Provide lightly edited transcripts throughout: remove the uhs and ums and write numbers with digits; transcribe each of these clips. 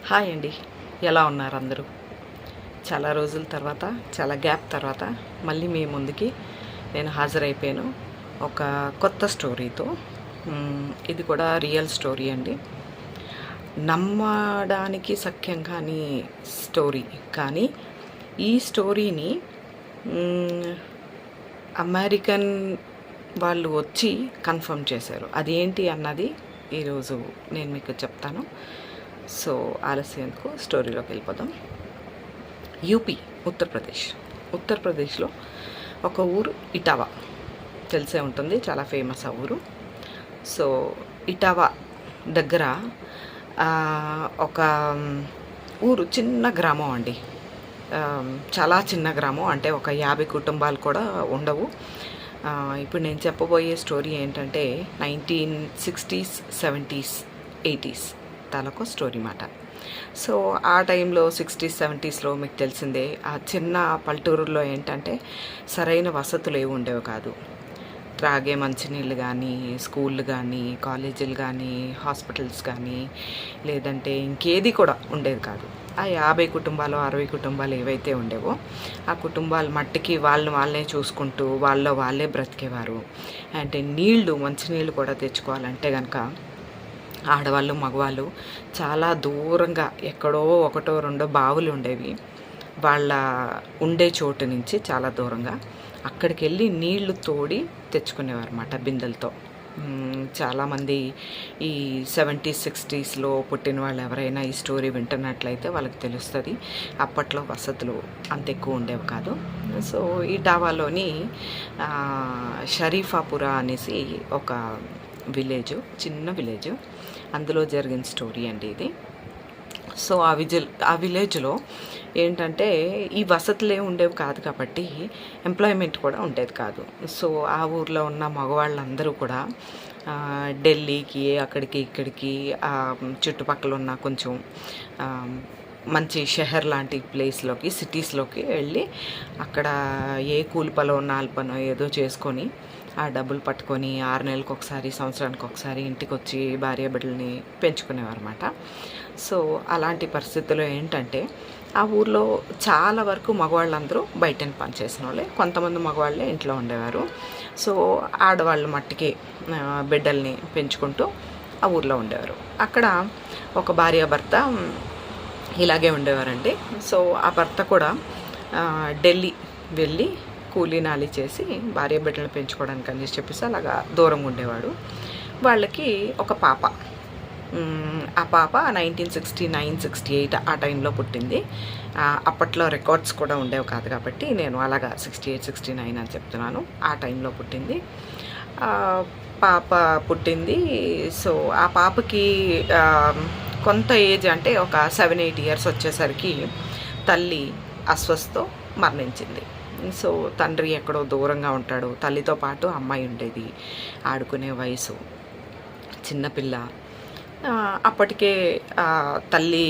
Hi అండి, ఎలా ఉన్నారు అందరూ? చాలా రోజుల తర్వాత, చాలా గ్యాప్ తర్వాత మళ్ళీ మీ ముందుకి నేను హాజరైపోయాను ఒక కొత్త స్టోరీతో. ఇది కూడా రియల్ స్టోరీ అండి. నమ్మడానికి సఖ్యం కాని స్టోరీ, కానీ ఈ స్టోరీని అమెరికన్ వాళ్ళు వచ్చి కన్ఫర్మ్ చేశారు. అదేంటి అన్నది ఈరోజు నేను మీకు చెప్తాను. సో ఆలస్యంకు స్టోరీలోకి వెళ్ళిపోదాం. యూపీ, ఉత్తరప్రదేశ్లో ఒక ఊరు ఇటావా, తెలిసే ఉంటుంది, చాలా ఫేమస్ ఆ ఊరు. సో ఇటావా దగ్గర ఒక ఊరు, చిన్న గ్రామం అండి. చాలా చిన్న గ్రామం, అంటే ఒక 50 కుటుంబాలు కూడా ఉండవు. ఇప్పుడు నేను చెప్పబోయే స్టోరీ ఏంటంటే 1960s, 70s, 80s తాలూకు స్టోరీ మాట. సో ఆ టైంలో 60s, 70sలో మీకు తెలిసిందే, ఆ చిన్న పల్లెటూరులో ఏంటంటే సరైన వసతులు ఏవి ఉండేవి కాదు. త్రాగే మంచినీళ్ళు కానీ, స్కూళ్ళు కానీ, కాలేజీలు కానీ, హాస్పిటల్స్ కానీ, లేదంటే ఇంకేది కూడా ఉండేది కాదు. ఆ 50 కుటుంబాలు, 60 కుటుంబాలు ఏవైతే ఉండేవో ఆ కుటుంబాలు మట్టికి వాళ్ళే చూసుకుంటూ వాళ్ళే బ్రతికేవారు. అంటే మంచినీళ్ళు కూడా తెచ్చుకోవాలంటే కనుక ఆడవాళ్ళు, మగవాళ్ళు చాలా దూరంగా ఎక్కడో ఒకటో రెండో బావులు ఉండేవి. వాళ్ళ ఉండే చోటు నుంచి చాలా దూరంగా అక్కడికి వెళ్ళి నీళ్లు తోడి తెచ్చుకునేవారు అన్నమాట, బిందెలతో. చాలామంది ఈ 70s, 60sలో పుట్టిన వాళ్ళు ఎవరైనా ఈ స్టోరీ వింటున్నట్లయితే వాళ్ళకి తెలుస్తుంది. అప్పట్లో వసతులు అంత ఎక్కువ ఉండేవి కాదు. సో ఇటావాలోని షరీఫాపురా అనేసి ఒక విలేజ్, చిన్న విలేజ్, అందులో జరిగిన స్టోరీ అండి ఇది. సో ఆ విలేజ్లో ఏంటంటే ఈ వసతులే ఉండేవి కాదు కాబట్టి ఎంప్లాయ్మెంట్ కూడా ఉండేది కాదు. సో ఆ ఊర్లో ఉన్న మగవాళ్ళందరూ కూడా ఢిల్లీకి, అక్కడికి ఇక్కడికి, చుట్టుపక్కల ఉన్న కొంచెం మంచి షహర్ లాంటి ప్లేస్లోకి, సిటీస్లోకి వెళ్ళి అక్కడ ఏ కూలి పనో, నాలుగు పనో ఏదో చేసుకొని ఆ డబ్బులు పట్టుకొని 6 నెలలకు ఒకసారి, సంవత్సరానికి ఒకసారి ఇంటికి వచ్చి భార్య బిడ్డల్ని పెంచుకునేవారు అన్నమాట. సో అలాంటి పరిస్థితుల్లో ఏంటంటే ఆ ఊర్లో చాలా వరకు మగవాళ్ళందరూ బయటని పనిచేసిన వాళ్ళే, కొంతమంది మగవాళ్ళే ఇంట్లో ఉండేవారు. సో ఆడవాళ్ళు మట్టికి బిడ్డల్ని పెంచుకుంటూ ఆ ఊర్లో ఉండేవారు. అక్కడ ఒక భార్యాభర్త ఇలాగే ఉండేవారండి. సో ఆ భర్త కూడా ఢిల్లీ వెళ్ళి కూలీ నాలి చేసి భార్య బిడ్డలను పెంచుకోవడానికి అని చెప్పేసి అలాగా దూరంగా ఉండేవాడు. వాళ్ళకి ఒక పాప. ఆ పాప 1969, 68 ఆ టైంలో పుట్టింది. అప్పట్లో రికార్డ్స్ కూడా ఉండేవి కాదు కాబట్టి నేను అలాగా 68, 69 అని చెప్తున్నాను. ఆ టైంలో పుట్టింది పాప పుట్టింది. సో ఆ పాపకి కొంత ఏజ్, అంటే ఒక 7-8 ఇయర్స్ వచ్చేసరికి తల్లి అస్వస్థతో మరణించింది. సో తండ్రి ఎక్కడో దూరంగా ఉంటాడు, తల్లితో పాటు అమ్మాయి ఉండేది, ఆడుకునే వయసు, చిన్నపిల్ల. అప్పటికే తల్లి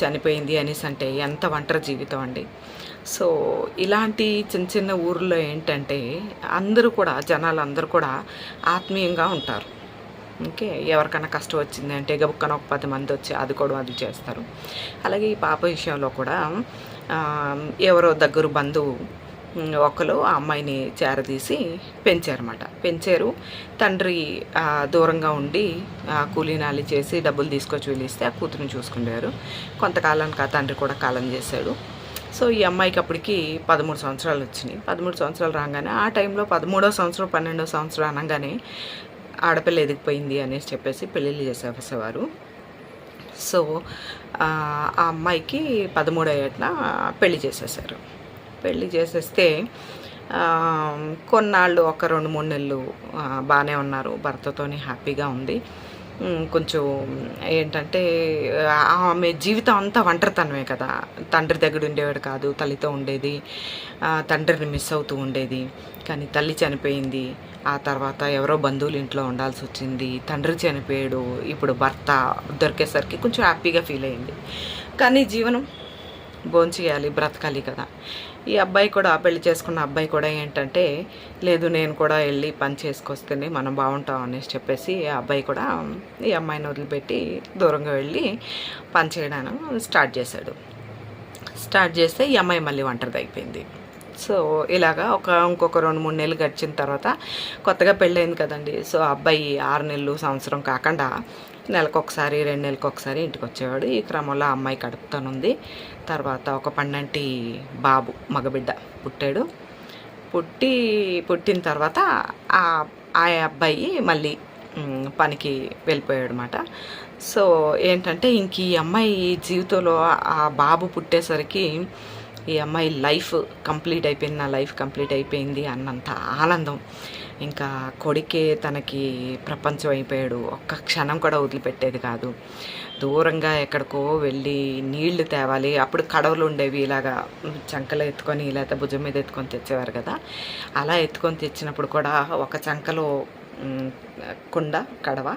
చనిపోయింది అనేసి అంటే ఎంత ఒంటరి జీవితం అండి. సో ఇలాంటి చిన్న చిన్న ఊర్లో ఏంటంటే అందరూ కూడా, జనాలు అందరూ కూడా ఆత్మీయంగా ఉంటారు. ఓకే, ఎవరికైనా కష్టం వచ్చింది అంటే గబుక్కన ఒక 10 మంది వచ్చి ఆదుకోవడం అది చేస్తారు. అలాగే ఈ పాప విషయంలో కూడా ఎవరో దగ్గర బంధువు ఒకరు ఆ అమ్మాయిని చేరదీసి పెంచారు. తండ్రి దూరంగా ఉండి కూలీనాలి చేసి డబ్బులు తీసుకొచ్చి వెళ్ళిస్తే ఆ కూతురుని చూసుకునేవారు. కొంతకాలానికి ఆ తండ్రి కూడా కాలం చేశాడు. సో ఈ అమ్మాయికి అప్పటికి 13 సంవత్సరాలు వచ్చినాయి. 13 సంవత్సరాలు రాగానే ఆ టైంలో 13వ సంవత్సరం, 12వ సంవత్సరం అనగానే ఆడపిల్ల ఎదిగిపోయింది అనేసి చెప్పేసి పెళ్ళిళ్ళు చేసేవారు. సో ఆ అమ్మాయికి 13వ ఏటన పెళ్లి చేసేసారు. పెళ్లి చేసేస్తే కొన్నాళ్ళు, ఒక 2-3 నెలలు బాగానే ఉన్నారు, భర్తతోని హ్యాపీగా ఉంది. కొంచెం ఏంటంటే ఆమె జీవితం అంతా ఒంటరితనమే కదా. తండ్రి దగ్గర ఉండేవాడు కాదు, తల్లితో ఉండేది, తండ్రిని మిస్ అవుతూ ఉండేది. కానీ తల్లి చనిపోయింది, ఆ తర్వాత ఎవరో బంధువులు ఇంట్లో ఉండాల్సి వచ్చింది, తండ్రి చనిపోయాడు, ఇప్పుడు భర్త దొరికేసరికి కొంచెం హ్యాపీగా ఫీల్ అయింది. కానీ జీవనం భోంచేయాలి, బ్రతకాలి కదా. ఈ అబ్బాయి కూడా, పెళ్లి చేసుకున్న అబ్బాయి కూడా ఏంటంటే, లేదు నేను కూడా వెళ్ళి పని చేసుకొస్తేనే మనం బాగుంటాం అనేసి చెప్పేసి ఆ అబ్బాయి కూడా ఈ అమ్మాయిని వదిలిపెట్టి దూరంగా వెళ్ళి పని చేయడానికి స్టార్ట్ చేశాడు. స్టార్ట్ చేస్తే ఈ అమ్మాయి మళ్ళీ ఒంటరిది అయిపోయింది. సో ఇలాగా ఇంకొక 2-3 నెలలు గడిచిన తర్వాత కొత్తగా పెళ్ళయింది కదండి. సో అబ్బాయి 6 నెలలు, సంవత్సరం కాకుండా నెలకొకసారి, 2 నెలలకొకసారి ఇంటికి వచ్చేవాడు. ఈ క్రమంలో ఆ అమ్మాయి కడుపుతానుంది. తర్వాత ఒక పండంటి బాబు, మగబిడ్డ పుట్టాడు. పుట్టిన తర్వాత ఆ అబ్బాయి మళ్ళీ పనికి వెళ్ళిపోయాడు అనమాట. సో ఏంటంటే ఇంక ఈ అమ్మాయి జీవితంలో ఆ బాబు పుట్టేసరికి ఈ అమ్మాయి లైఫ్ కంప్లీట్ అయిపోయింది, నా లైఫ్ కంప్లీట్ అయిపోయింది అన్నంత ఆనందం. ఇంకా కొడుకే తనకి ప్రపంచం అయిపోయాడు. ఒక్క క్షణం కూడా వదిలిపెట్టేది కాదు. దూరంగా ఎక్కడికో వెళ్ళి నీళ్లు తేవాలి. అప్పుడు కడవలు ఉండేవి, ఇలాగా చంకలో ఎత్తుకొని లేకపోతే భుజం మీద ఎత్తుకొని తెచ్చేవారు కదా. అలా ఎత్తుకొని తెచ్చినప్పుడు కూడా ఒక చంకలో కుండ, కడవ,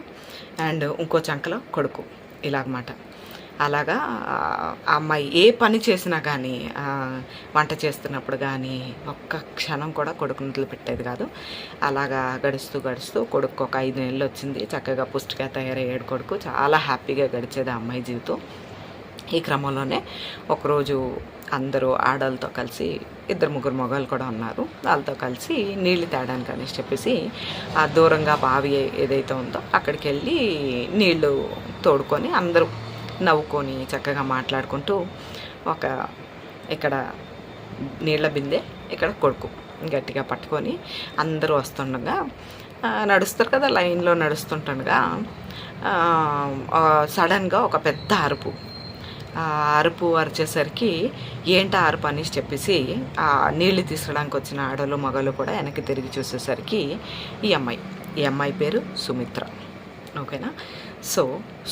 అండ్ ఇంకో చంకలో కొడుకు, ఇలాగమాట. అలాగా ఆ అమ్మాయి ఏ పని చేసినా కానీ, వంట చేస్తున్నప్పుడు కానీ ఒక్క క్షణం కూడా కొడుకుని వదిలిపెట్టేది కాదు. అలాగా గడుస్తూ కొడుకు ఒక 5 నెలలు వచ్చింది. చక్కగా పుష్టిగా తయారయ్యాడు కొడుకు. చాలా హ్యాపీగా గడిచేది ఆ అమ్మాయి జీవితం. ఈ క్రమంలోనే ఒకరోజు అందరూ ఆడవాళ్ళతో కలిసి, 2-3 మగవాళ్ళు కూడా ఉన్నారు, వాళ్ళతో కలిసి నీళ్లు తేడానికి అనేసి చెప్పేసి ఆ దూరంగా బావి ఏదైతే ఉందో అక్కడికి వెళ్ళి నీళ్లు తోడుకొని అందరూ నవ్వుకొని చక్కగా మాట్లాడుకుంటూ, ఇక్కడ నీళ్ళ బిందె, ఇక్కడ కొడుకు గట్టిగా పట్టుకొని అందరూ వస్తుండగా, నడుస్తారు కదా, లైన్లో నడుస్తుంటుండగా సడన్గా ఒక పెద్ద అరుపు. ఆ అరుపు అరిచేసరికి ఏంటా అరుపు అనేసి చెప్పేసి ఆ నీళ్లు తీసుకురావడానికి వచ్చిన ఆడలు మగలు కూడా వెనక్కి తిరిగి చూసేసరికి ఈ అమ్మాయి పేరు సుమిత్ర. ఓకేనా. సో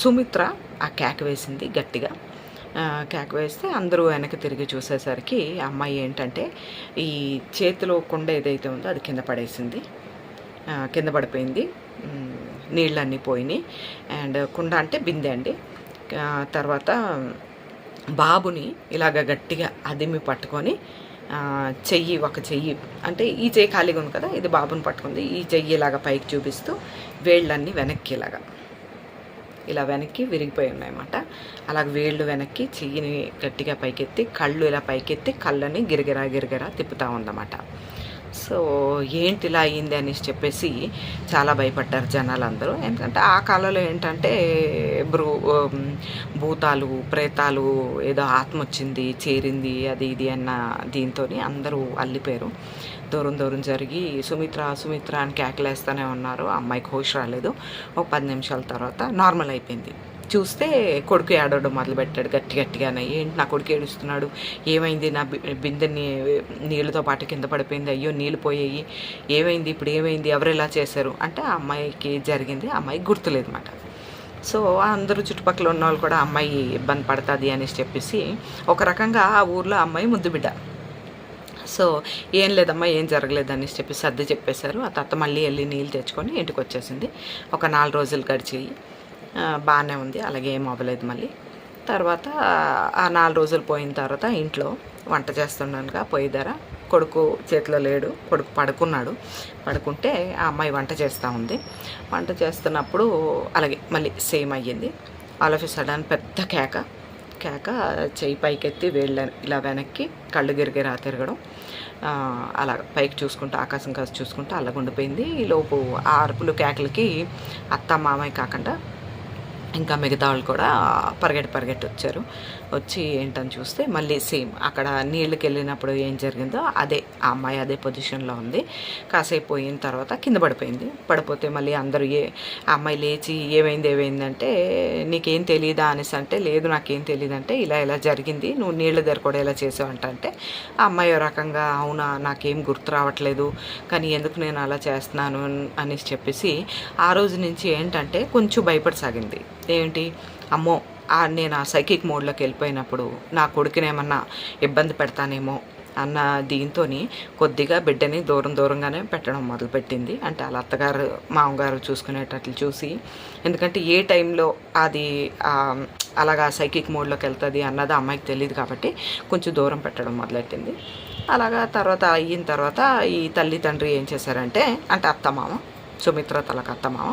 సుమిత్ర ఆ కేక వేసింది గట్టిగా. కేక వేస్తే అందరూ వెనక్కి తిరిగి చూసేసరికి అమ్మాయి ఏంటంటే ఈ చేతిలో కుండ ఏదైతే ఉందో అది కింద పడేసింది, కింద పడిపోయింది. నీళ్ళన్నీ పోయినాయి. అండ్ కుండ అంటే బిందె అండి. తర్వాత బాబుని ఇలాగ గట్టిగా అదిమి పట్టుకొని ఒక చెయ్యి అంటే ఈ చెయ్యి ఖాళీగా ఉంది కదా, ఇది బాబుని పట్టుకుంది. ఈ చెయ్యి ఇలాగ పైకి చూపిస్తూ వేళ్ళన్నీ వెనక్కి ఇలా వెనక్కి విరిగిపోయి ఉన్నాయన్నమాట. అలాగ వేళ్ళు వెనక్కి, చెయ్యిని గట్టిగా పైకెత్తి, కళ్ళు ఇలా పైకెత్తి కళ్ళని గిరిగిరా తిప్పుతూ ఉందన్నమాట. సో ఏంటి ఇలా అయ్యింది అనేసి చెప్పేసి చాలా భయపడ్డారు జనాలందరూ. ఎందుకంటే ఆ కాలంలో ఏంటంటే భూతాలు, ప్రేతాలు, ఏదో ఆత్మ వచ్చింది, చేరింది, అది ఇది అన్న దీంతో అందరూ అల్లిపోయారు. దూరం జరిగి సుమిత్ర అని కేకలేస్తూనే ఉన్నారు. ఆ అమ్మాయికి హోష్ రాలేదు. ఒక 10 నిమిషాల తర్వాత నార్మల్ అయిపోయింది. చూస్తే కొడుకు ఏడవడం మొదలుపెట్టాడు గట్టిగానే. ఏంటి నా కొడుకు ఏడుస్తున్నాడు, ఏమైంది, నా బిందెని నీళ్ళతో పాటు కింద పడిపోయింది, అయ్యో నీళ్ళు పోయాయి, ఏమైంది, ఇప్పుడు ఏమైంది, ఎవరు ఇలా చేశారు అంటే ఆ అమ్మాయికి జరిగింది, ఆ అమ్మాయికి గుర్తులేదు అన్నమాట. సో అందరూ చుట్టుపక్కల ఉన్న వాళ్ళు కూడా అమ్మాయి ఇబ్బంది పడుతుంది అనేసి చెప్పేసి, ఒక రకంగా ఆ ఊర్లో అమ్మాయి ముద్దు బిడ్డ. సో ఏం లేదమ్మా, ఏం జరగలేదు అనేసి చెప్పి సర్ది చెప్పేశారు. ఆ తర్వాత మళ్ళీ వెళ్ళి నీళ్ళు తెచ్చుకొని ఇంటికి వచ్చేసింది. ఒక 4 రోజులు గడిచి బాగానే ఉంది, అలాగే ఏం అవ్వలేదు. మళ్ళీ తర్వాత ఆ 4 రోజులు పోయిన తర్వాత ఇంట్లో వంట చేస్తున్నానుగా పొయ్యి దగ్గర, కొడుకు చేతిలో లేడు, కొడుకు పడుకుంటే ఆ అమ్మాయి వంట చేస్తూ ఉంది. వంట చేస్తున్నప్పుడు అలాగే మళ్ళీ సేమ్ అయ్యింది. ఆల్ ఆఫ్ ఎ సడన్ పెద్ద కేక, చెయ్యి పైకెత్తి వేళ్ళ ఇలా వెనక్కి, కళ్ళు గిరిగిరా తిరగడం, అలా పైకి చూసుకుంటూ ఆకాశం కాసి చూసుకుంటూ అలాగుండిపోయింది. ఈలోపు ఆ అరుపులు కేకలకి అత్త మామయ్య కాకుండా ఇంకా మిగతా వాళ్ళు కూడా పరిగెట్టి వచ్చారు. వచ్చి ఏంటని చూస్తే మళ్ళీ సేమ్ అక్కడ నీళ్ళకి వెళ్ళినప్పుడు ఏం జరిగిందో అదే, ఆ అమ్మాయి అదే పొజిషన్లో ఉంది. కాసేపు పోయిన తర్వాత కింద పడిపోతే మళ్ళీ అందరూ ఆ అమ్మాయి లేచి ఏమైందంటే నీకేం తెలియదా అనేసి అంటే, లేదు నాకేం తెలియదంటే, ఇలా జరిగింది, నువ్వు నీళ్ళ దగ్గర కూడా ఇలా చేసావంటే ఆ అమ్మాయి రకంగా అవునా నాకేం గుర్తు రావట్లేదు, కానీ ఎందుకు నేను అలా చేస్తున్నాను అనేసి చెప్పేసి ఆ రోజు నుంచి ఏంటంటే కొంచెం భయపడసాగింది. ఏంటి, అమ్మో నేను ఆ సైకిక్ మోడ్లోకి వెళ్ళిపోయినప్పుడు నా కొడుకునేమన్నా ఇబ్బంది పెడతానేమో అన్న దీంతో కొద్దిగా బిడ్డని దూరంగానే పెట్టడం మొదలుపెట్టింది. అంటే వాళ్ళ అత్తగారు మామగారు చూసుకునేటట్లు చూసి, ఎందుకంటే ఏ టైంలో అది అలాగా సైకిక్ మోడ్లోకి వెళ్తుంది అన్నది అమ్మాయికి తెలియదు కాబట్టి కొంచెం దూరం పెట్టడం మొదలెట్టింది. అలాగా తర్వాత అయిన తర్వాత ఈ తల్లి తండ్రి ఏం చేశారంటే, అంటే అత్తమామ, సుమిత్ర తలకు అత్తమామ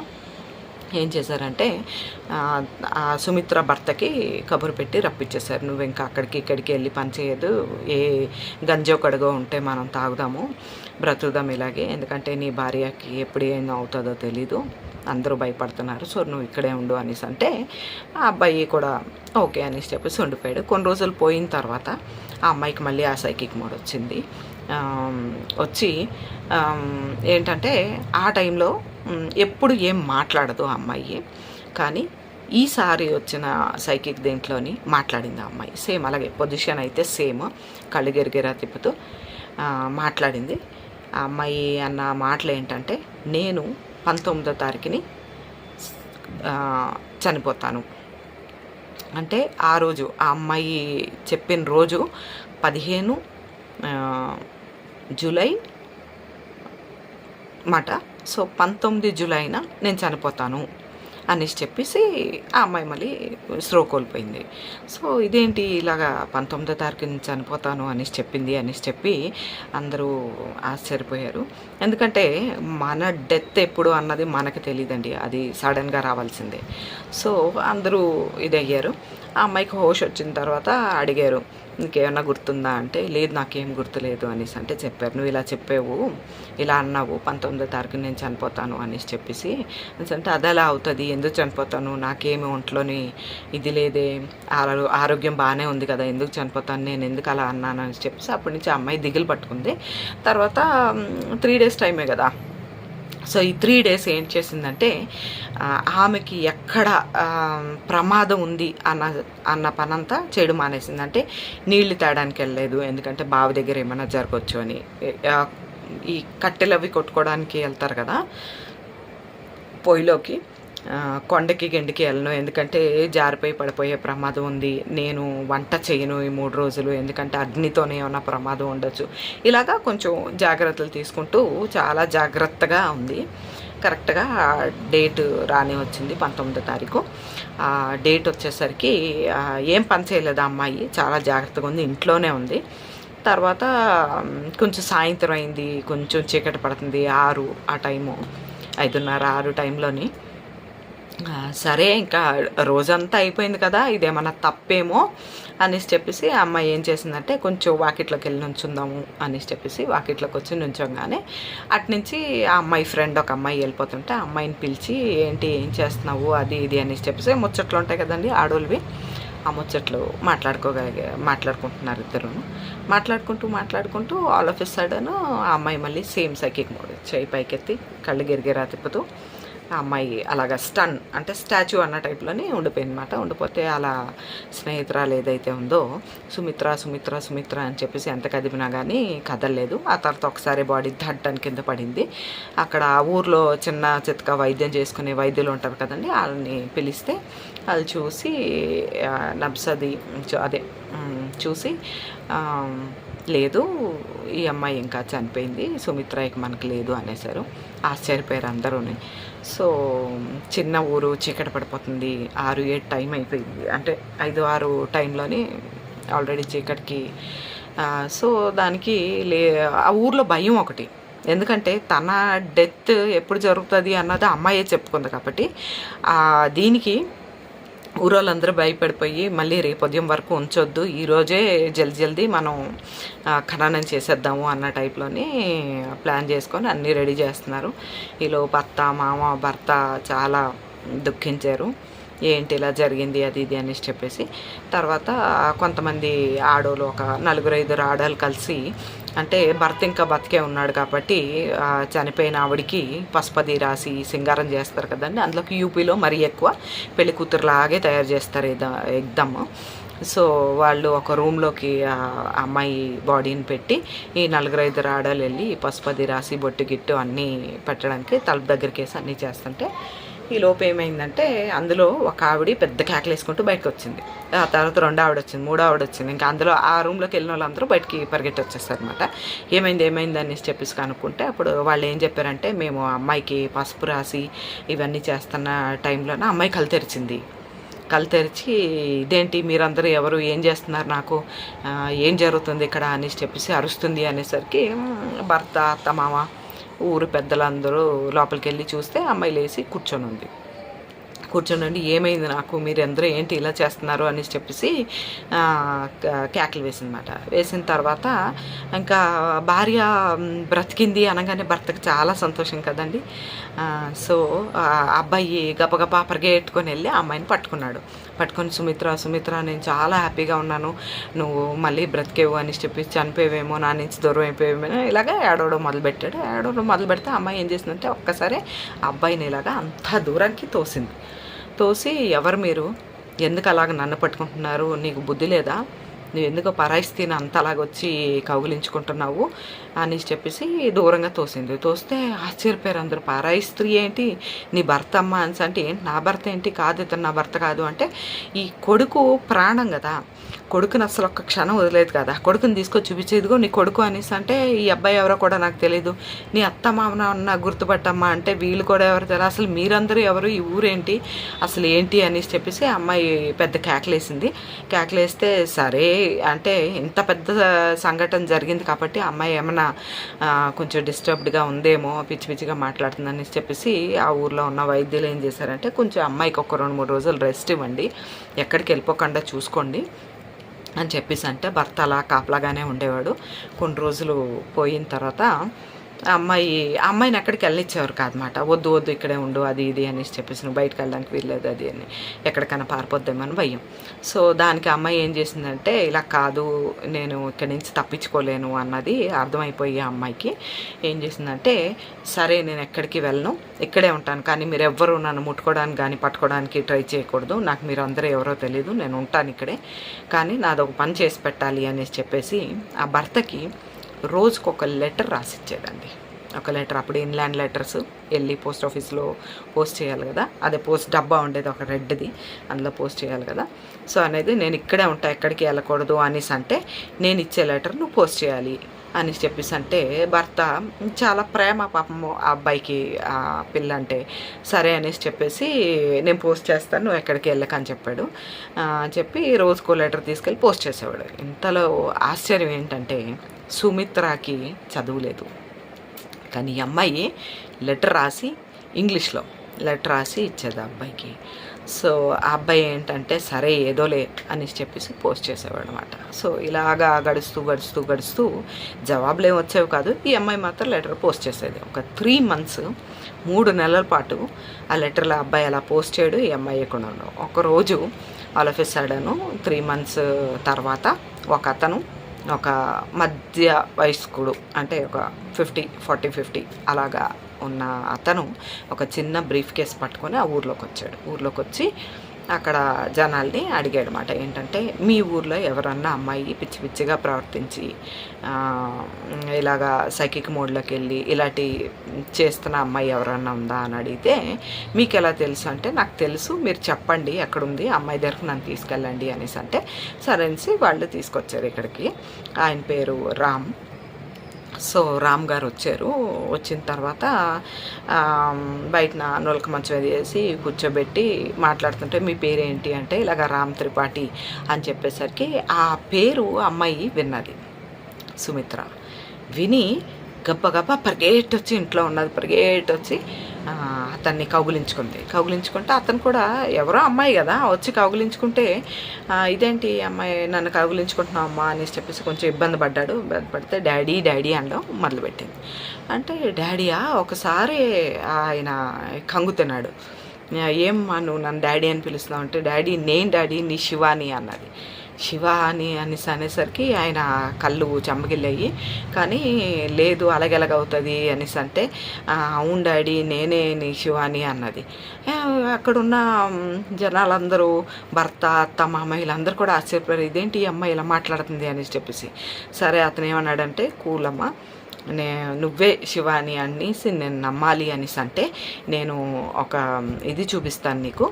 ఏం చేశారంటే ఆ సుమిత్ర భర్తకి కబురు పెట్టి రప్పించేశారు. నువ్వు ఇంకా అక్కడికి ఇక్కడికి వెళ్ళి పని చేయదు, ఏ గంజో కడుగో ఉంటే మనం తాగుదాము, బ్రతుకుదాం ఇలాగే, ఎందుకంటే నీ భార్యకి ఎప్పుడు ఏం అవుతుందో తెలీదు, అందరూ భయపడుతున్నారు, సో నువ్వు ఇక్కడే ఉండు అనేసి అంటే ఆ అబ్బాయి కూడా ఓకే అనేసి చెప్పేసి ఉండిపోయాడు. కొన్ని రోజులు పోయిన తర్వాత ఆ అమ్మాయికి మళ్ళీ ఆ సైకిక్ మోడ్ వచ్చింది. వచ్చి ఏంటంటే ఆ టైంలో ఎప్పుడు ఏం మాట్లాడదు ఆ అమ్మాయి, కానీ ఈసారి వచ్చిన సైకిక్ దేంట్లోని మాట్లాడింది ఆ అమ్మాయి. సేమ్ అలాగే పొజిషన్ అయితే సేమ్, కళ్ళు గిరిగిరా తిప్పుతూ మాట్లాడింది. ఆ అమ్మాయి అన్న మాటలు ఏంటంటే, నేను 19వ తారీఖుని చనిపోతాను అంటే, ఆ రోజు ఆ అమ్మాయి చెప్పిన రోజు 15 జూలై మాట. సో 19 జూలైన నేను చనిపోతాను అనేసి చెప్పేసి ఆ అమ్మాయి మళ్ళీ స్లో కోల్పోయింది. సో ఇదేంటి ఇలాగా 19వ తారీఖు నేను చనిపోతాను అనేసి చెప్పింది అనేసి చెప్పి అందరూ ఆశ్చర్యపోయారు. ఎందుకంటే మన డెత్ ఎప్పుడు అన్నది మనకు తెలియదండి, అది సడన్గా రావాల్సిందే. సో అందరూ ఇదయ్యారు. ఆ అమ్మాయికి హోష్ వచ్చిన తర్వాత అడిగారు, ఇంకేమన్నా గుర్తుందా అంటే, లేదు నాకేం గుర్తులేదు అనేసి అంటే చెప్పారు. నువ్వు ఇలా చెప్పావు, ఇలా అన్నావు 19వ తారీఖు నేను చనిపోతాను అనేసి చెప్పేసి అంటే, అది అలా అవుతుంది, ఎందుకు చనిపోతాను, నాకేమి ఒంట్లోని ఇది లేదే, ఆరోగ్యం బాగానే ఉంది కదా, ఎందుకు చనిపోతాను, నేను ఎందుకు అలా అన్నాను అని చెప్పేసి అప్పటి నుంచి ఆ అమ్మాయి దిగులు పట్టుకుంది. తర్వాత 3 డేస్ టైమే కదా, సో ఈ 3 డేస్ ఏం చేసిందంటే, ఆమెకి ఎక్కడ ప్రమాదం ఉంది అన్న పనంతా చేయడం మానేసింది. అంటే నీళ్లు తేడానికి వెళ్ళలేదు, ఎందుకంటే బావి దగ్గర ఏమైనా జరగవచ్చు అని. ఈ కట్టెలు అవి కొట్టుకోవడానికి వెళ్తారు కదా పొయ్యిలోకి, కొండకి గెండికి వెళ్ళను, ఎందుకంటే జారిపోయి పడిపోయే ప్రమాదం ఉంది, నేను వంట చేయను ఈ 3 రోజులు, ఎందుకంటే అగ్నితోనే ఏమైనా ప్రమాదం ఉండొచ్చు. ఇలాగా కొంచెం జాగ్రత్తలు తీసుకుంటూ చాలా జాగ్రత్తగా ఉంది. కరెక్ట్గా డేట్ రాని వచ్చింది 19వ తారీఖు. ఆ డేట్ వచ్చేసరికి ఏం పని చేయలేదు ఆ అమ్మాయి, చాలా జాగ్రత్తగా ఉంది, ఇంట్లోనే ఉంది. తర్వాత కొంచెం సాయంత్రం అయింది, కొంచెం చీకటి పడుతుంది, 6 ఆ టైము, 5:30 6 టైంలోని. సరే ఇంకా రోజంతా అయిపోయింది కదా, ఇదేమన్నా తప్పేమో అనేసి చెప్పేసి ఆ అమ్మాయి ఏం చేసిందంటే, కొంచెం వాకిట్లోకి వెళ్ళి నుంచుందాము అనేసి చెప్పేసి వాకిట్లోకి వచ్చి నుంచోగానే అట్నుంచి ఆ అమ్మాయి ఫ్రెండ్ ఒక అమ్మాయి వెళ్ళిపోతుంటే ఆ అమ్మాయిని పిలిచి, ఏంటి ఏం చేస్తున్నావు అది ఇది అనేసి చెప్పేసి, ముచ్చట్లు ఉంటాయి కదండి ఆడోళ్ళవి, ఆ ముచ్చట్లు మాట్లాడుకుంటున్నారు ఇద్దరు. మాట్లాడుకుంటూ ఆల్ ఆఫ్ ఎ సడన్ ఆ అమ్మాయి మళ్ళీ సేమ్ సైకిక్ మోడ్, చేయి పైకెత్తి కళ్ళు గిరిగిరా తిప్పుతూ ఆ అమ్మాయి అలాగా స్టన్ అంటే స్టాచ్యూ అన్న టైప్లోనే ఉండిపోయింది అనమాట. ఉండిపోతే అలా స్నేహితురాలు ఏదైతే ఉందో సుమిత్ర అని చెప్పేసి ఎంత కదిపినా కానీ కదలలేదు. ఆ తర్వాత ఒకసారి బాడీ ధడ్డని కింద పడింది. అక్కడ ఊర్లో చిన్న చితక వైద్యం చేసుకునే వైద్యులు ఉంటారు కదండి, వాళ్ళని పిలిస్తే వాళ్ళు చూసి నబ్సది అదే చూసి లేదు ఈ అమ్మాయి ఇంకా చనిపోయింది, సుమిత్రకి మనకు లేదు అనేసారు. ఆశ్చర్యపోయారు అందరూని. సో చిన్న ఊరు, చీకటి పడిపోతుంది, 6-7 టైం అయిపోయింది, అంటే 5-6 టైంలోని ఆల్రెడీ చీకటికి. సో దానికి ఆ ఊర్లో భయం ఒకటి, ఎందుకంటే తన డెత్ ఎప్పుడు జరుగుతుంది అన్నది అమ్మాయే చెప్పుకుంది కాబట్టి దీనికి ఊరోళ్ళందరూ భయపడిపోయి మళ్ళీ రేపు ఉదయం వరకు ఉంచొద్దు, ఈరోజే జల్దీ మనం ఖననం చేసేద్దాము అన్న టైప్లోని ప్లాన్ చేసుకొని అన్నీ రెడీ చేస్తున్నారు. ఈలోపు అత్త మామ భర్త చాలా దుఃఖించారు, ఏంటి ఇలా జరిగింది అది ఇది అనేసి చెప్పేసి. తర్వాత కొంతమంది ఆడోళ్ళు, ఒక 4-5 ఆడోళ్ళు కలిసి, అంటే భర్త ఇంకా బతికే ఉన్నాడు కాబట్టి చనిపోయిన ఆవిడికి పసుపది రాసి సింగారం చేస్తారు కదండి, అందులోకి యూపీలో మరీ ఎక్కువ పెళ్లి కూతురులాగే తయారు చేస్తారు ఎగ్దమ్. సో వాళ్ళు ఒక రూమ్లోకి అమ్మాయి బాడీని పెట్టి ఈ 4-5 ఆడోళ్ళు వెళ్ళి పసుపది రాసి బొట్టు గిట్టు అన్నీ పెట్టడానికి తలుపు దగ్గరికి వేసి అన్నీ చేస్తుంటే, ఈ లోపు ఏమైందంటే అందులో ఒక ఆవిడ పెద్ద కేకలు వేసుకుంటూ బయటకు వచ్చింది. ఆ తర్వాత 2 ఆవిడ వచ్చింది, 3 ఆవిడ వచ్చింది. ఇంకా అందులో ఆ రూమ్లోకి వెళ్ళిన వాళ్ళందరూ బయటికి పరిగెట్టి వచ్చేస్తారు అనమాట. ఏమైంది అనేసి చెప్పేసి కనుక్కుంటే అప్పుడు వాళ్ళు ఏం చెప్పారంటే, మేము అమ్మాయికి పసుపు రాసి ఇవన్నీ చేస్తున్న టైంలోనే అమ్మాయి కళ్ళు తెరిచింది. కళ్ళు తెరిచి ఇదేంటి మీరందరూ ఎవరు, ఏం చేస్తున్నారు, నాకు ఏం జరుగుతుంది ఇక్కడ అనేసి చెప్పేసి అరుస్తుంది అనేసరికి భర్త, అత్తమామ, ఊరు పెద్దలందరూ లోపలికి వెళ్ళి చూస్తే అమ్మాయి లేచి కూర్చొని ఉండి ఏమైంది నాకు, మీరు అందరూ ఏంటి ఇలా చేస్తున్నారు అనేసి చెప్పేసి కేకలు వేసిందన్నమాట. వేసిన తర్వాత ఇంకా భార్య బ్రతికింది అనగానే భర్తకు చాలా సంతోషం కదండి. సో అబ్బాయి గబగబా పరిగెట్టుకొని వెళ్ళి ఆ అమ్మాయిని పట్టుకొని సుమిత్ర నేను చాలా హ్యాపీగా ఉన్నాను, నువ్వు మళ్ళీ బ్రతికేవు అని చెప్పి, చనిపోయేవేమో, నా నుంచి దూరం అయిపోయేమో ఇలాగా ఏడవడం మొదలు పెడితే అమ్మాయి ఏం చేసిందంటే ఒక్కసారి ఆ అబ్బాయిని ఇలాగా అంత దూరానికి తోసి ఎవరు మీరు, ఎందుకు అలాగ నన్ను పట్టుకుంటున్నారు, నీకు బుద్ధి లేదా, నువ్వు ఎందుకో పరాయిస్తీని అంత అలాగొచ్చి కౌగిలించుకుంటున్నావు అని చెప్పేసి దూరంగా తోస్తే ఆశ్చర్యపోయారు అందరూ. పరాయి స్త్రీ ఏంటి, నీ భర్త అమ్మ అని అంటే, ఏంటి నా భర్త ఏంటి, కాదు ఇతను నా భర్త కాదు అంటే, ఈ కొడుకు ప్రాణం కదా, కొడుకుని అసలు ఒక్క క్షణం వదిలేదు కదా, కొడుకుని తీసుకొచ్చి చూపించేదిగో నీ కొడుకు అనేసి అంటే, ఈ అబ్బాయి ఎవరో కూడా నాకు తెలియదు, నీ అత్త మామన గుర్తుపట్టమ్మా అంటే, వీళ్ళు కూడా ఎవరు తెలియదు, అసలు మీరందరూ ఎవరు, ఈ ఊరేంటి, అసలు ఏంటి అనేసి చెప్పేసి అమ్మాయి పెద్ద కేకలేస్తే సరే అంటే ఇంత పెద్ద సంఘటన జరిగింది కాబట్టి అమ్మాయి ఏమన్నా కొంచెం డిస్టర్బ్డ్గా ఉందేమో, పిచ్చిగా మాట్లాడుతుందని చెప్పేసి ఆ ఊర్లో ఉన్న వైద్యులు ఏం చేశారంటే, కొంచెం అమ్మాయికి ఒక 2-3 రోజులు రెస్ట్ ఇవ్వండి, ఎక్కడికి వెళ్ళిపోకుండా చూసుకోండి అని చెప్పేసి అంటే, భర్త అలా కాపలాగానే ఉండేవాడు. కొన్ని రోజులు పోయిన తర్వాత అమ్మాయిని ఎక్కడికి వెళ్ళనిచ్చేవారు కాదన్నమాట. వద్దు ఇక్కడే ఉండు, అది ఇది అనేసి చెప్పేసి, నువ్వు బయటకు వెళ్ళడానికి వీల్లేదు అది అని, ఎక్కడికైనా పారిపోద్దామని భయం. సో దానికి అమ్మాయి ఏం చేసిందంటే, ఇలా కాదు నేను ఇక్కడి నుంచి తప్పించుకోలేను అన్నది అర్థమైపోయి ఆ అమ్మాయికి ఏం చేసిందంటే, సరే నేను ఎక్కడికి వెళ్ళను, ఇక్కడే ఉంటాను, కానీ మీరు ఎవ్వరూ నన్ను ముట్టుకోవడానికి కానీ పట్టుకోవడానికి ట్రై చేయకూడదు, నాకు మీరు అందరూ ఎవరో తెలియదు, నేను ఉంటాను ఇక్కడే, కానీ నాదొక పని చేసి పెట్టాలి అనేసి చెప్పేసి ఆ భర్తకి రోజుకు ఒక లెటర్ రాసిచ్చేదండి. ఒక లెటర్, అప్పుడు ఇన్లాండ్ లెటర్స్ వెళ్ళి పోస్ట్ ఆఫీస్లో పోస్ట్ చేయాలి కదా, అదే పోస్ట్ డబ్బా ఉండేది ఒక రెడ్ది, అందులో పోస్ట్ చేయాలి కదా. సో అనేది నేను ఇక్కడే ఉంటా, ఎక్కడికి వెళ్ళకూడదు అనేసి అంటే, నేను ఇచ్చే లెటర్ నువ్వు పోస్ట్ చేయాలి అని చెప్పేసి అంటే, భర్త చాలా ప్రేమ పాపము ఆ అబ్బాయికి ఆ పిల్ల అంటే, సరే అనేసి చెప్పేసి నేను పోస్ట్ చేస్తాను, నువ్వు ఎక్కడికి వెళ్ళకని చెప్పాడు. చెప్పి రోజుకో లెటర్ తీసుకెళ్ళి పోస్ట్ చేసేవాడు. ఇంతలో ఆశ్చర్యం ఏంటంటే, సుమిత్రకి చదువు లేదు, కానీ ఈ అమ్మాయి ఇంగ్లీష్లో లెటర్ రాసి ఇచ్చేది ఆ అబ్బాయికి. సో ఆ అబ్బాయి ఏంటంటే, సరే ఏదోలే అని చెప్పేసి పోస్ట్ చేసేవాడు అనమాట. సో ఇలాగా గడుస్తూ జవాబులు ఏమి వచ్చేవి కాదు, ఈ అమ్మాయి మాత్రం లెటర్ పోస్ట్ చేసేది. ఒక 3 months 3 నెలల పాటు ఆ లెటర్లో అబ్బాయి అలా పోస్ట్ చేయడు, ఈ అమ్మాయి ఎక్కడ ఉండవు. ఒకరోజు all of a sudden 3 months తర్వాత ఒక అతను, ఒక మధ్య వయస్కుడు అంటే ఒక 50 అలాగా ఉన్న అతను ఒక చిన్న బ్రీఫ్ కేస్ పట్టుకొని ఆ ఊర్లోకి వచ్చి అక్కడ జనాల్ని అడిగాడు అనమాట. ఏంటంటే, మీ ఊర్లో ఎవరన్నా అమ్మాయి పిచ్చిగా ప్రవర్తించి ఇలాగా సైకిక్ మోడ్లోకి వెళ్ళి ఇలాంటి చేస్తున్న అమ్మాయి ఎవరన్నా ఉందా అని అడిగితే, మీకు ఎలా తెలుసు అంటే, నాకు తెలుసు, మీరు చెప్పండి ఎక్కడుంది, అమ్మాయి దగ్గరకు నన్ను తీసుకెళ్ళండి అనేసి అంటే, సరే అనేసి వాళ్ళు తీసుకొచ్చారు ఇక్కడికి. ఆయన పేరు రామ్. సో రామ్ గారు వచ్చిన తర్వాత బయటన నొలక మంచం వేసి కూర్చోబెట్టి మాట్లాడుతుంటే, మీ పేరేంటి అంటే, ఇలాగ రామ్ త్రిపాఠి అని చెప్పేసరికి ఆ పేరు అమ్మాయి విన్నది. సుమిత్ర విని గబ్బగబ్బా పరిగెట్టొచ్చి, ఇంట్లో ఉన్నది పరిగెట్టొచ్చి అతన్ని కౌగులించుకుంటే, అతను కూడా ఎవరో అమ్మాయి కదా వచ్చి కౌగులించుకుంటే, ఇదేంటి అమ్మాయి నన్ను కౌగులించుకుంటున్నావు అమ్మా అనేసి చెప్పేసి కొంచెం ఇబ్బంది పడితే డాడీ అనడం మొదలుపెట్టింది. అంటే డాడీయా, ఒకసారి ఆయన కంగుతున్నాడు. ఏమ్మా నువ్వు నన్ను డాడీ అని పిలుస్తున్నావు అంటే, డాడీ నీ శివాని అన్నది. శివ అనేసరికి ఆయన కళ్ళు చెమ్మగిల్లాయి. కానీ లేదు అలాగెలాగవుతుంది అనేసి అంటే, అవును డాడీ నేనే నీ శివాని అన్నది. అక్కడున్న జనాలందరూ, భర్త, అత్త, మామయ్యలందరూ కూడా ఆశ్చర్యపోయారు, ఇదేంటి ఈ అమ్మాయి ఇలా మాట్లాడుతుంది అనేసి చెప్పేసి. సరే అతను ఏమన్నాడంటే, కూలమ్మ, నువ్వే శివాని అనేసి నేను నమ్మాలి అనేసి అంటే, నేను ఒక ఇది చూపిస్తాను నీకు,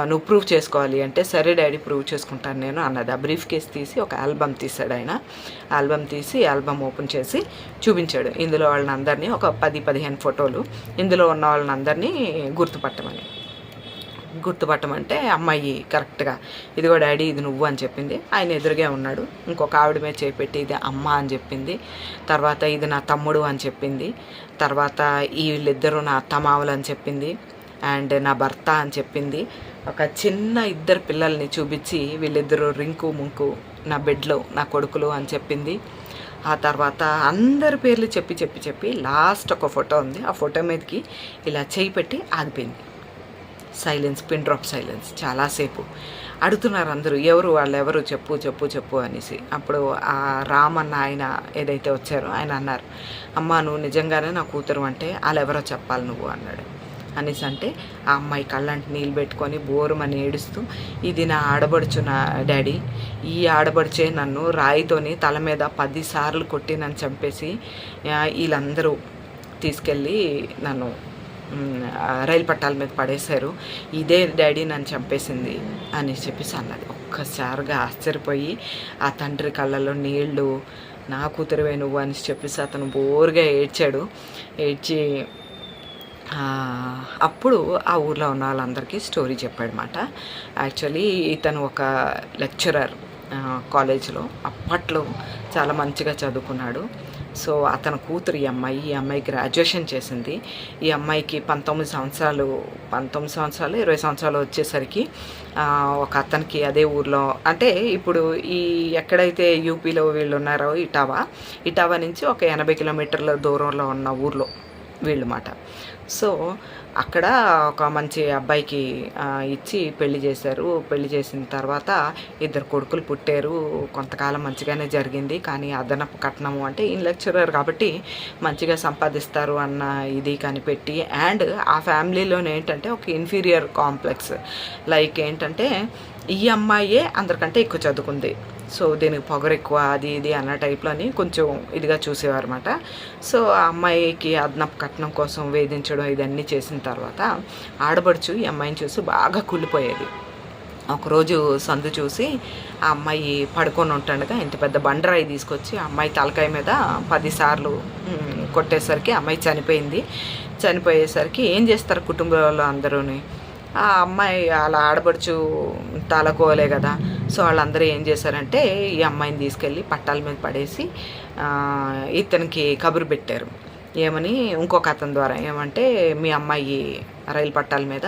నువ్వు ప్రూవ్ చేసుకోవాలి అంటే, సరే డాడీ ప్రూవ్ చేసుకుంటాను నేను అన్నది. ఆ బ్రీఫ్ కేస్ తీసి ఒక ఆల్బమ్ తీసాడు ఆయన. ఆల్బమ్ ఓపెన్ చేసి చూపించాడు. ఇందులో వాళ్ళందరినీ ఒక 10-15 ఫోటోలు, ఇందులో ఉన్న వాళ్ళందరినీ గుర్తుపట్టమని. గుర్తుపట్టమంటే అమ్మాయి కరెక్ట్గా ఇదిగో డాడీ ఇది నువ్వు అని చెప్పింది. ఆయన ఎదురుగా ఉన్నాడు. ఇంకొక ఆవిడ మీద చేపెట్టి ఇది అమ్మ అని చెప్పింది. తర్వాత ఇది నా తమ్ముడు అని చెప్పింది. తర్వాత వీళ్ళిద్దరూ నా అత్తమామలు అని చెప్పింది. అండ్ నా భర్త అని చెప్పింది. ఒక చిన్న 2 పిల్లల్ని చూపించి వీళ్ళిద్దరూ రింకు ముంకు నా బెడ్లో నా కొడుకులు అని చెప్పింది. ఆ తర్వాత అందరి పేర్లు చెప్పి చెప్పి చెప్పి లాస్ట్ ఒక ఫోటో ఉంది. ఆ ఫోటో మీదకి ఇలా చేయి పెట్టి ఆగిపోయింది. Silence, pin drop silence. చాలాసేపు అడుగుతున్నారు అందరూ, ఎవరు వాళ్ళెవరు, చెప్పు చెప్పు చెప్పు అనేసి. అప్పుడు ఆ రామ్ అన్న ఆయన ఏదైతే వచ్చారో ఆయన అన్నారు, అమ్మ నువ్వు నిజంగానే నా కూతురు అంటే వాళ్ళెవరో చెప్పాలి నువ్వు అన్నాడు. అనేసి అంటే ఆ అమ్మాయి కళ్ళంటి నీళ్ళు పెట్టుకొని బోరుమని ఏడుస్తూ, ఇది నా ఆడబడుచు నా డాడీ, ఈ ఆడబడిచే నన్ను రాయితోని తల మీద 10 సార్లు కొట్టి నన్ను చంపేసి వీళ్ళందరూ తీసుకెళ్ళి నన్ను రైలు పట్టాల మీద పడేశారు, ఇదే డాడీ నన్ను చంపేసింది అని చెప్పేసి అన్నది. ఒక్కసారిగా ఆశ్చర్యపోయి ఆ తండ్రి కళ్ళలో నీళ్ళు, నా కూతురువే నువ్వు అని చెప్పేసి అతను బోరుగా ఏడ్చాడు. ఏడ్చి అప్పుడు ఆ ఊర్లో ఉన్న వాళ్ళందరికీ స్టోరీ చెప్పాడనమాట. యాక్చువల్లీ ఇతను ఒక లెక్చరర్ కాలేజ్లో, అప్పట్లో చాలా మంచిగా చదువుకున్నాడు. సో అతని కూతురు ఈ అమ్మాయి గ్రాడ్యుయేషన్ చేసింది. ఈ అమ్మాయికి 19 సంవత్సరాలు 20 సంవత్సరాలు వచ్చేసరికి ఒక అతనికి అదే ఊర్లో, అంటే ఇప్పుడు ఈ ఎక్కడైతే యూపీలో వీళ్ళు ఉన్నారో ఇటావా నుంచి ఒక 80 కిలోమీటర్ల దూరంలో ఉన్న ఊర్లో వీళ్ళు మాట. సో అక్కడ ఒక మంచి అబ్బాయికి ఇచ్చి పెళ్లి చేశారు. పెళ్లి చేసిన తర్వాత 2 కొడుకులు పుట్టారు. కొంతకాలం మంచిగానే జరిగింది. కానీ అదనపు కట్నము అంటే ఈయన లెక్చరర్ కాబట్టి మంచిగా సంపాదిస్తారు అన్న ఇది కనిపెట్టి, అండ్ ఆ ఫ్యామిలీలోనే ఏంటంటే ఒక ఇన్ఫీరియర్ కాంప్లెక్స్, లైక్ ఏంటంటే ఈ అమ్మాయే అందరికంటే ఎక్కువ చదువుకుంది, సో దీనికి పొగరు ఎక్కువ అది ఇది అన్న టైప్లోని కొంచెం ఇదిగా చూసేవారు అనమాట. సో ఆ అమ్మాయికి అదనపు కట్నం కోసం వేధించడం ఇదన్నీ చేసిన తర్వాత ఆడబడుచు ఈ అమ్మాయిని చూసి బాగా కుళ్ళిపోయేది. ఒకరోజు సందు చూసి ఆ అమ్మాయి పడుకొని ఉంటుండగా ఇంత పెద్ద బండరాయి తీసుకొచ్చి ఆ అమ్మాయి తలకాయ మీద 10 సార్లు కొట్టేసరికి అమ్మాయి చనిపోయింది. చనిపోయేసరికి ఏం చేస్తారు కుటుంబంలో అందరూని, ఆ అమ్మాయి అలా ఆడబడుచు తలకోలే కదా. సో వాళ్ళందరూ ఏం చేశారంటే ఈ అమ్మాయిని తీసుకెళ్ళి పట్టాల మీద పడేసి ఇతనికి కబురు పెట్టారు. ఏమని, ఇంకొక అతని ద్వారా ఏమంటే మీ అమ్మాయి రైలు పట్టాల మీద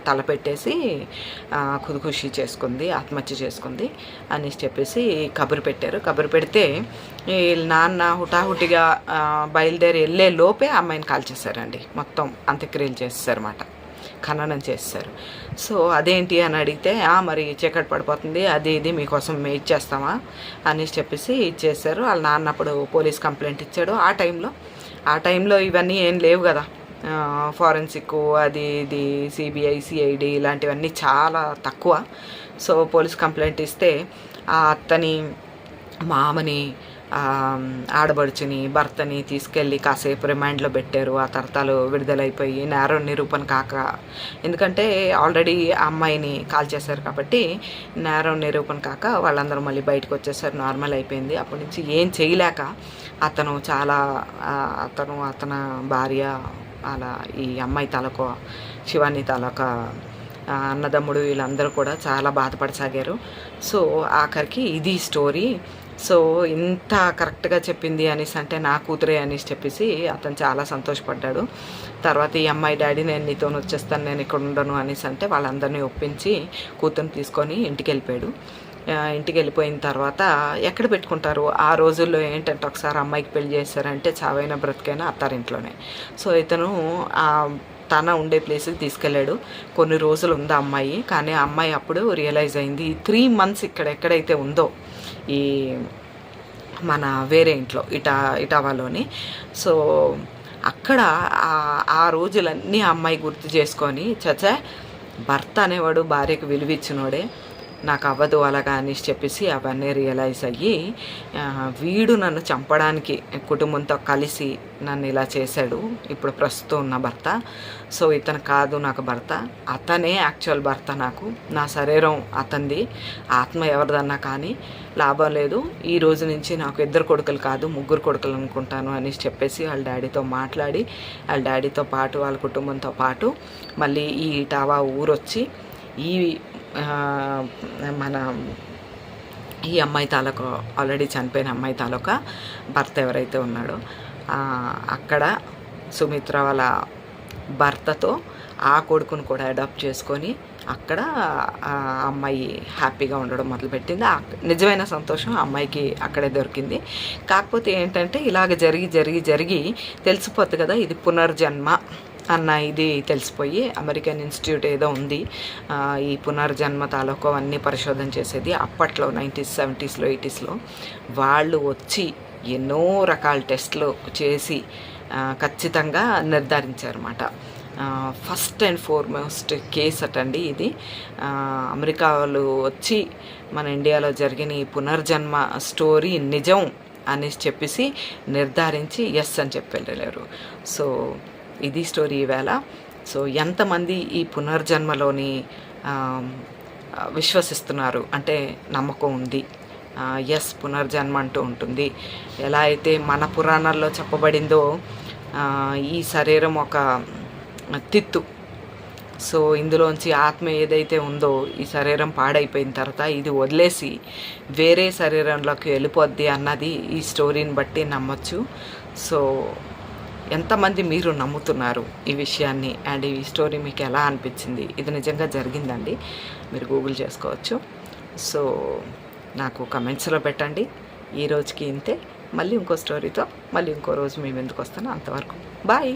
తల పెట్టేసి ఖుద్కుషి చేసుకుంది, ఆత్మహత్య చేసుకుంది అని చెప్పేసి కబురు పెట్టారు. కబురు పెడితే వీళ్ళ నాన్న హుటాహుటిగా బయలుదేరి వెళ్ళే లోపే అమ్మాయిని కాల్చేశారండి. మొత్తం అంత్యక్రియలు చేసేసారన్నమాట, ఖననం చేస్తారు. సో అదేంటి అని అడిగితే మరి చీకటి పడిపోతుంది అది ఇది మీకోసం మేము ఇచ్చేస్తామా అని చెప్పేసి ఇచ్చేసారు. వాళ్ళ నాన్న అప్పుడు పోలీస్ కంప్లైంట్ ఇచ్చాడు. ఆ టైంలో ఇవన్నీ ఏం లేవు కదా, ఫారెన్సిక్ అది ఇది సిబిఐ సిఐడి ఇలాంటివన్నీ చాలా తక్కువ. సో పోలీస్ కంప్లైంట్ ఇస్తే ఆ అత్తని మామని ఆడబడుచుని భర్తని తీసుకెళ్ళి కాసేపు రిమాండ్లో పెట్టారు. ఆ తర్తాలు విడుదలైపోయి నేరం నిరూపణ కాక, ఎందుకంటే ఆల్రెడీ ఆ అమ్మాయిని కాల్ చేశారు కాబట్టి నేరం నిరూపణ కాక వాళ్ళందరూ మళ్ళీ బయటకు వచ్చేసారు, నార్మల్ అయిపోయింది. అప్పటి నుంచి ఏం చేయలేక అతను అతని భార్య అలా ఈ అమ్మాయి తాలూకా శివాని తాలూకా అన్నదమ్ముడు వీళ్ళందరూ కూడా చాలా బాధపడసాగారు. సో ఆఖరికి ఇది స్టోరీ. సో ఇంత కరెక్ట్గా చెప్పింది అనేసి అంటే నా కూతురే అనేసి చెప్పేసి అతను చాలా సంతోషపడ్డాడు. తర్వాత ఈ అమ్మాయి డాడీ నేను నీతో వచ్చేస్తాను, నేను ఇక్కడ ఉండను అనేసి అంటే వాళ్ళందరినీ ఒప్పించి కూతురుని తీసుకొని ఇంటికి వెళ్ళిపోయాడు. ఇంటికి వెళ్ళిపోయిన తర్వాత ఎక్కడ పెట్టుకుంటారు ఆ రోజుల్లో ఏంటంటే ఒకసారి అమ్మాయికి పెళ్లి చేశారంటే చావైనా బ్రతికైనా అత్తారింట్లోనే. సో ఇతను తన ఉండే ప్లేస్కి తీసుకెళ్ళాడు. కొన్ని రోజులు ఉంది అమ్మాయి, కానీ ఆ అమ్మాయి అప్పుడు రియలైజ్ అయింది 3 months ఇక్కడ ఎక్కడైతే ఉందో ఈ మన వేరే ఇంట్లో ఇటావాలోని. సో అక్కడ ఆ రోజులన్నీ అమ్మాయి గుర్తు చేసుకొని చచ్చా భర్త అనేవాడు భార్యకు విలువిచ్చినోడే, నాకు అవ్వదు అలాగా అనేసి చెప్పేసి అవన్నీ రియలైజ్ అయ్యి వీడు నన్ను చంపడానికి కుటుంబంతో కలిసి నన్ను ఇలా చేశాడు ఇప్పుడు ప్రస్తుతం ఉన్న భర్త. సో ఇతను కాదు నాకు భర్త, అతనే యాక్చువల్ భర్త. నాకు నా శరీరం అతనిది, ఆత్మ ఎవరిదన్నా కానీ లాభం లేదు. ఈ రోజు నుంచి నాకు 2 కొడుకులు కాదు 3 కొడుకులు అనుకుంటాను అనేసి చెప్పేసి వాళ్ళ డాడీతో మాట్లాడి వాళ్ళ డాడీతో పాటు వాళ్ళ కుటుంబంతో పాటు మళ్ళీ ఈ ఇటావా ఊరొచ్చి ఈ మన ఈ అమ్మాయి తాలూకా ఆల్రెడీ చనిపోయిన అమ్మాయి తాలూకా భర్త ఎవరైతే ఉన్నాడో అక్కడ సుమిత్ర వాళ్ళ భర్తతో ఆ కొడుకును కూడా అడాప్ట్ చేసుకొని అక్కడ ఆ అమ్మాయి హ్యాపీగా ఉండడం మొదలుపెట్టింది. నిజమైన సంతోషం ఆ అమ్మాయికి అక్కడే దొరికింది. కాకపోతే ఏంటంటే ఇలాగ జరిగి తెలిసిపోతుంది కదా ఇది పునర్జన్మ అన్న ఇది తెలిసిపోయి అమెరికన్ ఇన్స్టిట్యూట్ ఏదో ఉంది ఈ పునర్జన్మ తాలూకు అన్నీ పరిశోధన చేసేది అప్పట్లో 90s 70sలో 80sలో వాళ్ళు వచ్చి ఎన్నో రకాల టెస్ట్లు చేసి ఖచ్చితంగా నిర్ధారించారన్నమాట. ఫస్ట్ అండ్ ఫార్మోస్ట్ కేస్ అటండి ఇది. అమెరికా వాళ్ళు వచ్చి మన ఇండియాలో జరిగిన ఈ పునర్జన్మ స్టోరీ నిజం అనేసి చెప్పేసి నిర్ధారించి ఎస్ అని చెప్పి వెళ్ళారు. సో ఇది స్టోరీ ఈవేళ. సో ఎంతమంది ఈ పునర్జన్మలోని విశ్వసిస్తున్నారు అంటే నమ్మకం ఉంది, ఎస్ పునర్జన్మ అంటూ ఉంటుంది. ఎలా అయితే మన పురాణాల్లో చెప్పబడిందో ఈ శరీరం ఒక తిత్తు, సో ఇందులోంచి ఆత్మ ఏదైతే ఉందో ఈ శరీరం పాడైపోయిన తర్వాత ఇది వదిలేసి వేరే శరీరంలోకి వెళ్ళిపోద్ది అన్నది ఈ స్టోరీని బట్టి నమ్మచ్చు. సో ఎంతమంది మీరు నమ్ముతున్నారు ఈ విషయాన్ని అండ్ ఈ స్టోరీ మీకు ఎలా అనిపించింది? ఇది నిజంగా జరిగిందండి, మీరు గూగుల్ చేసుకోవచ్చు. సో నాకు కమెంట్స్లో పెట్టండి. ఈ రోజుకి ఇంతే, మళ్ళీ ఇంకో స్టోరీతో మళ్ళీ ఇంకో రోజు మేము ఎందుకు వస్తానో అంతవరకు బాయ్.